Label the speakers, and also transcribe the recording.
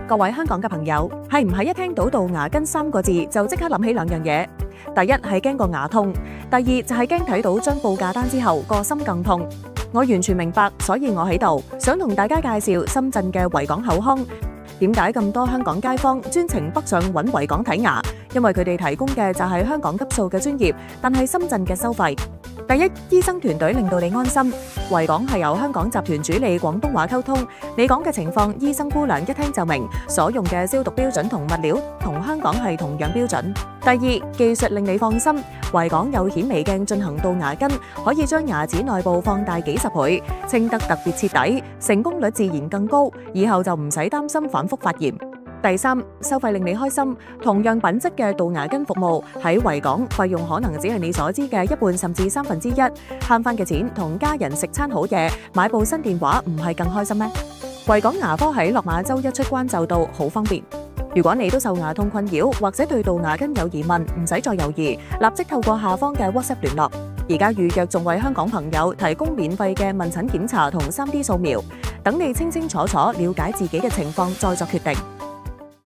Speaker 1: 各位香港嘅朋友，係唔係一聽到杜牙根3個字就即刻諗起兩樣嘢？第一係驚個牙痛，第二就係驚睇到張報價單之後個心更痛。我完全明白，所以我喺度想同大家介紹深圳嘅維港口腔。點解咁多香港街坊專程北上揾維港睇牙？因為佢哋提供嘅就係香港級數嘅專業，但係深圳嘅收費。第一，醫生團隊令到你安心。維港係由香港集團主理廣東話溝通，你講嘅情況，醫生姑娘一聽就明，所用嘅消毒標準同物料同香港係同樣標準。第二，技術令你放心，維港有顯微鏡進行杜牙根，可以將牙齒內部放大幾十倍，清得特別徹底，成功率自然更高，以後就唔使擔心反覆發炎。第三，收費令你開心，同樣品質嘅杜牙根服務喺維港費用可能只係你所知嘅一半甚至1/3，慳翻嘅錢同家人食餐好嘢，買部新電話唔係更開心咩？維港牙科喺落馬洲一出關就到，好方便。如果你都受牙痛困擾，或者對杜牙根有疑問，唔使再猶豫，立即透過下方嘅 WhatsApp 聯絡。而家預約仲為香港朋友提供免費嘅問診檢查同3D 掃描，等你清清楚楚了解自己嘅情況再作決定。